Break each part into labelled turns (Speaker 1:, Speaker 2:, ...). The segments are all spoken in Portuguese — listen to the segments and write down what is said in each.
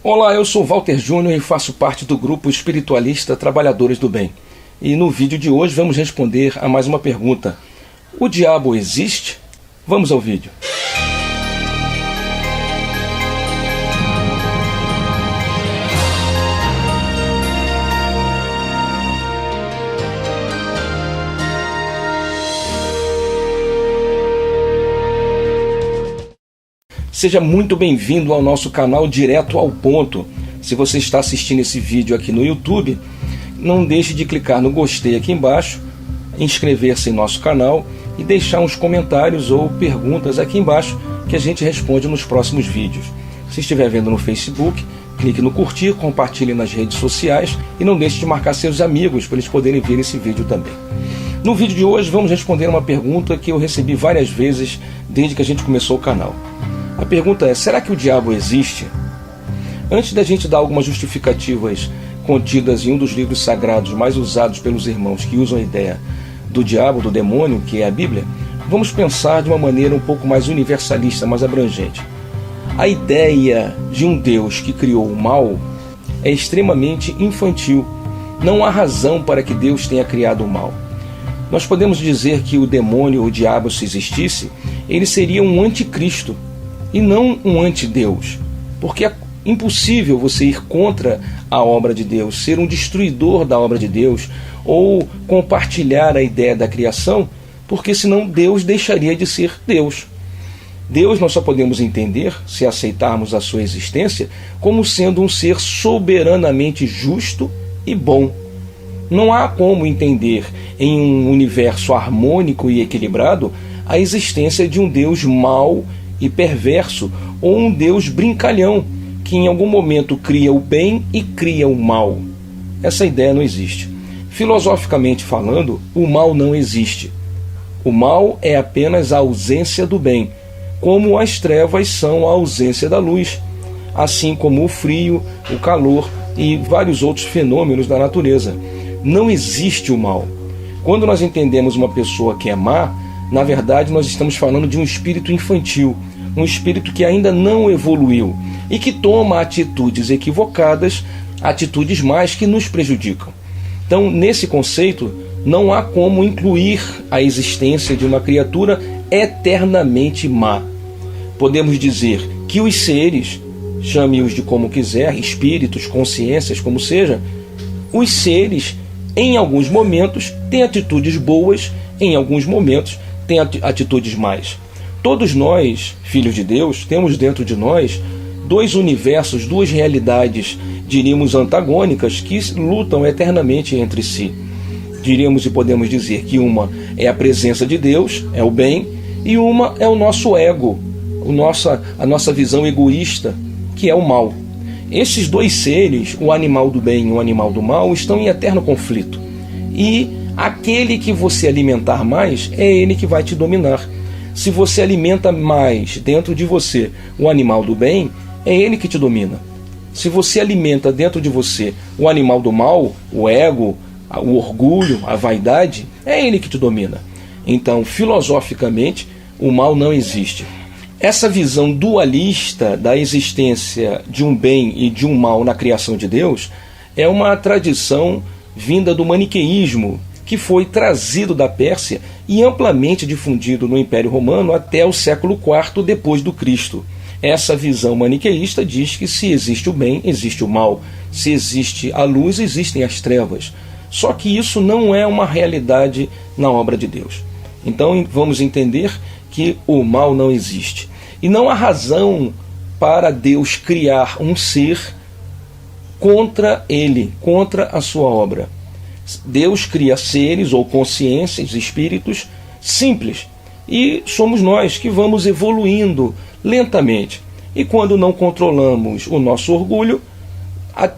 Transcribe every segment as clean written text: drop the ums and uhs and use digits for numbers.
Speaker 1: Olá, eu sou Walter Júnior e faço parte do grupo espiritualista Trabalhadores do Bem. E no vídeo de hoje vamos responder a mais uma pergunta. O diabo existe? Vamos ao vídeo. Seja muito bem-vindo ao nosso canal Direto ao Ponto. Se você está assistindo esse vídeo aqui no YouTube, não deixe de clicar no gostei aqui embaixo, inscrever-se em nosso canal e deixar uns comentários ou perguntas aqui embaixo que a gente responde nos próximos vídeos. Se estiver vendo no Facebook, clique no curtir, compartilhe nas redes sociais e não deixe de marcar seus amigos para eles poderem ver esse vídeo também. No vídeo de hoje vamos responder uma pergunta que eu recebi várias vezes desde que a gente começou o canal. A pergunta é: será que o diabo existe? Antes da gente dar algumas justificativas contidas em um dos livros sagrados mais usados pelos irmãos que usam a ideia do diabo, do demônio, que é a Bíblia, vamos pensar de uma maneira um pouco mais universalista, mais abrangente. A ideia de um Deus que criou o mal é extremamente infantil. Não há razão para que Deus tenha criado o mal. Nós podemos dizer que o demônio, o diabo, se existisse, ele seria um anticristo e não um antideus, porque é impossível você ir contra a obra de Deus, ser um destruidor da obra de Deus, ou compartilhar a ideia da criação, porque senão Deus deixaria de ser Deus. Deus nós só podemos entender, se aceitarmos a sua existência, como sendo um ser soberanamente justo e bom. Não há como entender em um universo harmônico e equilibrado a existência de um Deus mau e perverso, ou um Deus brincalhão, que em algum momento cria o bem e cria o mal. Essa ideia não existe. Filosoficamente falando, o mal não existe. O mal é apenas a ausência do bem, como as trevas são a ausência da luz, assim como o frio, o calor e vários outros fenômenos da natureza. Não existe o mal. Quando nós entendemos uma pessoa que é má, na verdade nós estamos falando de um espírito infantil, um espírito que ainda não evoluiu e que toma atitudes equivocadas, atitudes más que nos prejudicam. Então, nesse conceito, não há como incluir a existência de uma criatura eternamente má. Podemos dizer que os seres, chame-os de como quiser, espíritos, consciências, como seja, os seres, em alguns momentos, têm atitudes boas, em alguns momentos, têm atitudes más. Todos nós, filhos de Deus, temos dentro de nós dois universos, duas realidades, diríamos antagônicas, que lutam eternamente entre si. Diríamos e podemos dizer que uma é a presença de Deus, é o bem, e uma é o nosso ego, a nossa visão egoísta, que é o mal. Esses dois seres, o animal do bem e o animal do mal, estão em eterno conflito. E aquele que você alimentar mais, é ele que vai te dominar. Se você alimenta mais dentro de você o animal do bem, é ele que te domina. Se você alimenta dentro de você o animal do mal, o ego, o orgulho, a vaidade, é ele que te domina. Então, filosoficamente, o mal não existe. Essa visão dualista da existência de um bem e de um mal na criação de Deus é uma tradição vinda do maniqueísmo, que foi trazido da Pérsia e amplamente difundido no Império Romano até o século IV depois do Cristo. Essa visão maniqueísta diz que se existe o bem, existe o mal. Se existe a luz, existem as trevas. Só que isso não é uma realidade na obra de Deus. Então vamos entender que o mal não existe. E não há razão para Deus criar um ser contra ele, contra a sua obra. Deus cria seres ou consciências, espíritos simples, e somos nós que vamos evoluindo lentamente. E quando não controlamos o nosso orgulho,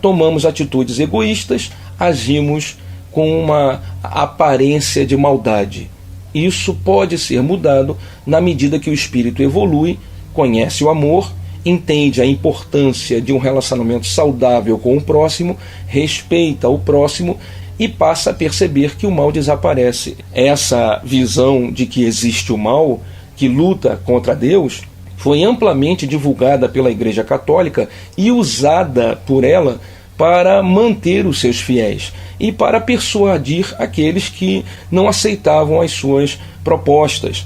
Speaker 1: tomamos atitudes egoístas, agimos com uma aparência de maldade. Isso pode ser mudado na medida que o espírito evolui, conhece o amor, entende a importância de um relacionamento saudável com o próximo, respeita o próximo e passa a perceber que o mal desaparece. Essa visão de que existe o mal, que luta contra Deus, foi amplamente divulgada pela Igreja Católica e usada por ela para manter os seus fiéis e para persuadir aqueles que não aceitavam as suas propostas.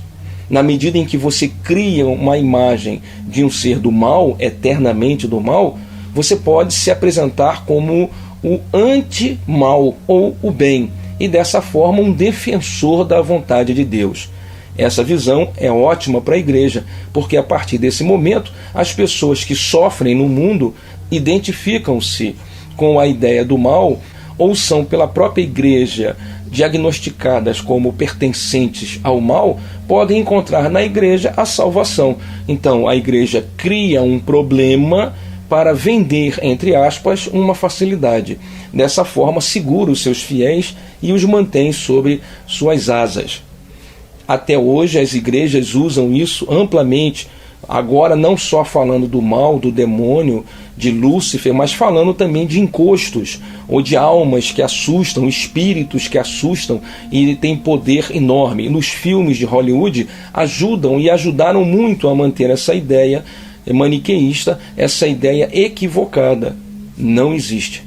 Speaker 1: Na medida em que você cria uma imagem de um ser do mal, eternamente do mal, você pode se apresentar como o anti-mal ou o bem, e dessa forma um defensor da vontade de Deus. Essa visão é ótima para a igreja, porque a partir desse momento as pessoas que sofrem no mundo identificam-se com a ideia do mal, ou são pela própria igreja diagnosticadas como pertencentes ao mal, podem encontrar na igreja a salvação. Então a igreja cria um problema para vender, entre aspas, uma facilidade. Dessa forma segura os seus fiéis e os mantém sobre suas asas. Até hoje as igrejas usam isso amplamente, agora não só falando do mal, do demônio, de Lúcifer, mas falando também de encostos, ou de almas que assustam, espíritos que assustam e têm poder enorme. Nos filmes de Hollywood ajudam e ajudaram muito a manter essa ideia maniqueísta, essa ideia equivocada. Não existe.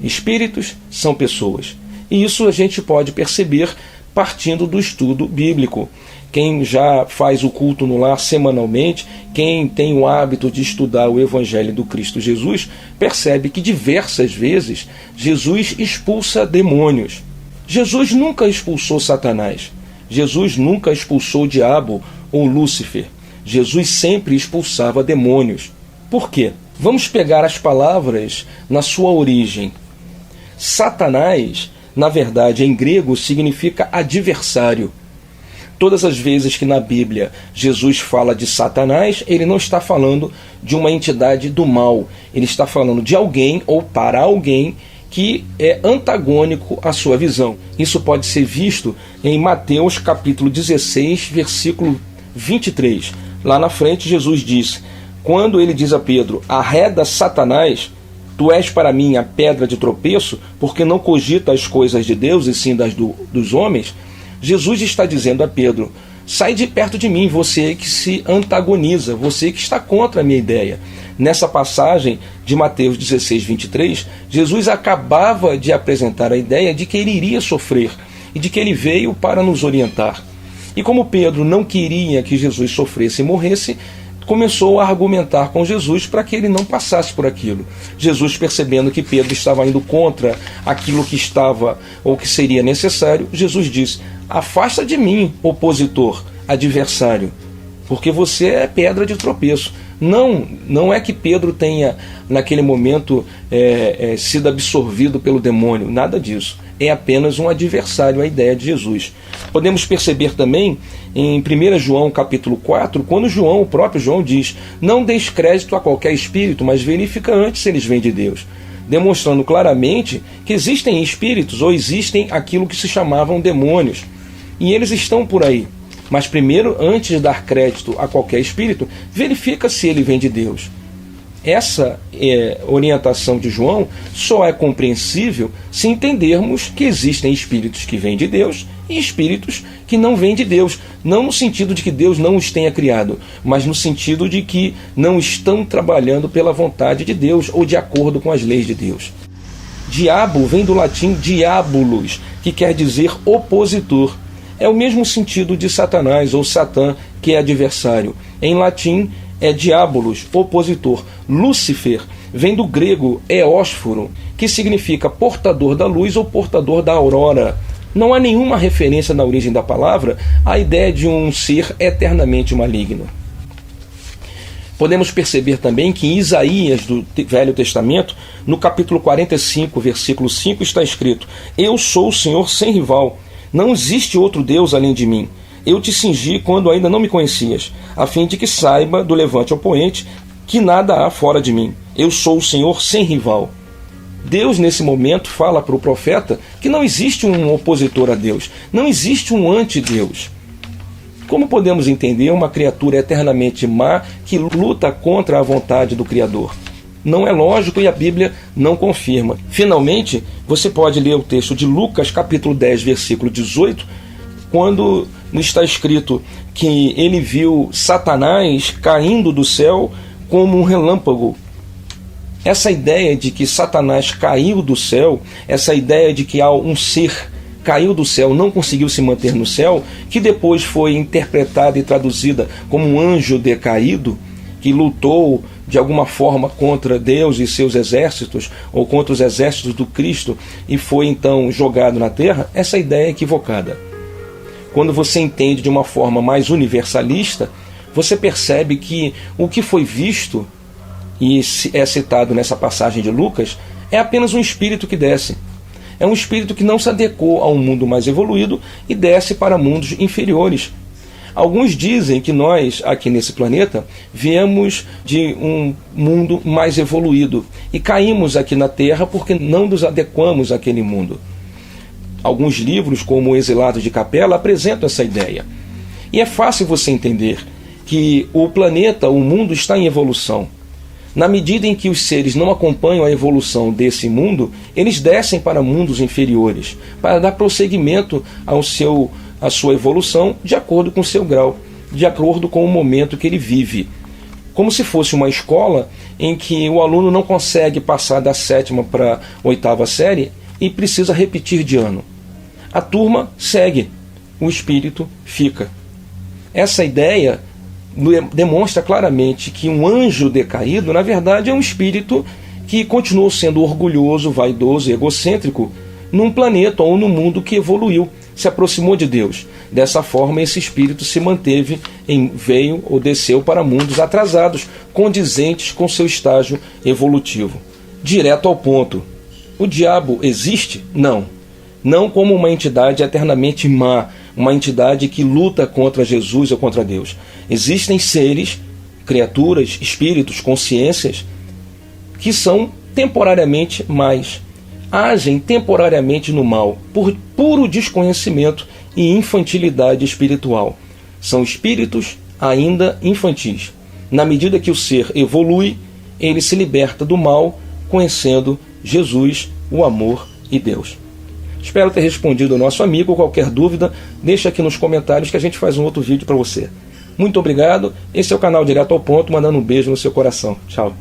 Speaker 1: Espíritos são pessoas. E isso a gente pode perceber partindo do estudo bíblico. Quem já faz o culto no lar semanalmente, quem tem o hábito de estudar o Evangelho do Cristo Jesus, percebe que diversas vezes Jesus expulsa demônios. Jesus nunca expulsou Satanás. Jesus nunca expulsou o diabo ou Lúcifer. Jesus sempre expulsava demônios. Por quê? Vamos pegar as palavras na sua origem. Satanás, na verdade, em grego, significa adversário. Todas as vezes que na Bíblia Jesus fala de Satanás, ele não está falando de uma entidade do mal. Ele está falando de alguém ou para alguém que é antagônico à sua visão. Isso pode ser visto em Mateus capítulo 16, versículo 23. Lá na frente Jesus diz, quando ele diz a Pedro, arreda Satanás, tu és para mim a pedra de tropeço, porque não cogita as coisas de Deus e sim das dos homens. Jesus está dizendo a Pedro, sai de perto de mim, você que se antagoniza, você que está contra a minha ideia. Nessa passagem de Mateus 16, 23, Jesus acabava de apresentar a ideia de que ele iria sofrer e de que ele veio para nos orientar. E como Pedro não queria que Jesus sofresse e morresse, começou a argumentar com Jesus para que ele não passasse por aquilo. Jesus, percebendo que Pedro estava indo contra aquilo que estava ou que seria necessário, Jesus disse, afasta de mim, opositor, adversário, porque você é pedra de tropeço. Não é que Pedro tenha, naquele momento, sido absorvido pelo demônio, nada disso. É apenas um adversário à ideia de Jesus. Podemos perceber também em 1 João capítulo 4, quando o próprio João diz, não deis crédito a qualquer espírito, mas verifica antes se eles vêm de Deus. Demonstrando claramente que existem espíritos ou existem aquilo que se chamavam demônios. E eles estão por aí. Mas primeiro, antes de dar crédito a qualquer espírito, verifica se ele vem de Deus. Essa orientação de João só é compreensível se entendermos que existem espíritos que vêm de Deus e espíritos que não vêm de Deus. Não no sentido de que Deus não os tenha criado, mas no sentido de que não estão trabalhando pela vontade de Deus ou de acordo com as leis de Deus. Diabo vem do latim diabolos, que quer dizer opositor. É o mesmo sentido de Satanás ou Satã, que é adversário. Em latim é diabolos, opositor. Lúcifer vem do grego eósforo, que significa portador da luz ou portador da aurora. Não há nenhuma referência na origem da palavra à ideia de um ser eternamente maligno. Podemos perceber também que em Isaías, do Velho Testamento, no capítulo 45, versículo 5, está escrito, eu sou o Senhor sem rival, não existe outro Deus além de mim. Eu te cingi quando ainda não me conhecias, a fim de que saiba do levante ao poente que nada há fora de mim. Eu sou o Senhor sem rival. Deus, nesse momento, fala para o profeta que não existe um opositor a Deus, não existe um anti-Deus. Como podemos entender uma criatura eternamente má que luta contra a vontade do Criador? Não é lógico e a Bíblia não confirma. Finalmente, você pode ler o texto de Lucas, capítulo 10, versículo 18, quando está escrito que ele viu Satanás caindo do céu como um relâmpago. Essa ideia de que Satanás caiu do céu, essa ideia de que um ser caiu do céu, não conseguiu se manter no céu, que depois foi interpretada e traduzida como um anjo decaído, que lutou de alguma forma contra Deus e seus exércitos, ou contra os exércitos do Cristo, e foi então jogado na terra, essa ideia é equivocada. Quando você entende de uma forma mais universalista, você percebe que o que foi visto, e é citado nessa passagem de Lucas, é apenas um espírito que desce. É um espírito que não se adequou a um mundo mais evoluído e desce para mundos inferiores. Alguns dizem que nós, aqui nesse planeta, viemos de um mundo mais evoluído e caímos aqui na Terra porque não nos adequamos àquele mundo. Alguns livros, como o Exilado de Capela, apresentam essa ideia. E é fácil você entender que o planeta, o mundo, está em evolução. Na medida em que os seres não acompanham a evolução desse mundo, eles descem para mundos inferiores, para dar prosseguimento à sua evolução de acordo com o seu grau, de acordo com o momento que ele vive. Como se fosse uma escola em que o aluno não consegue passar da 7ª para a 8ª série e precisa repetir de ano. A turma segue, o espírito fica. Essa ideia demonstra claramente que um anjo decaído, na verdade, é um espírito que continuou sendo orgulhoso, vaidoso e egocêntrico num planeta ou num mundo que evoluiu, se aproximou de Deus. Dessa forma, esse espírito se manteve, veio ou desceu para mundos atrasados, condizentes com seu estágio evolutivo. Direto ao ponto. O diabo existe? Não. Não como uma entidade eternamente má, uma entidade que luta contra Jesus ou contra Deus. Existem seres, criaturas, espíritos, consciências, que são temporariamente mais, agem temporariamente no mal, por puro desconhecimento e infantilidade espiritual. São espíritos ainda infantis. Na medida que o ser evolui, ele se liberta do mal, conhecendo Jesus, o amor e Deus. Espero ter respondido ao nosso amigo. Qualquer dúvida, deixa aqui nos comentários que a gente faz um outro vídeo para você. Muito obrigado. Esse é o canal Direto ao Ponto, mandando um beijo no seu coração. Tchau.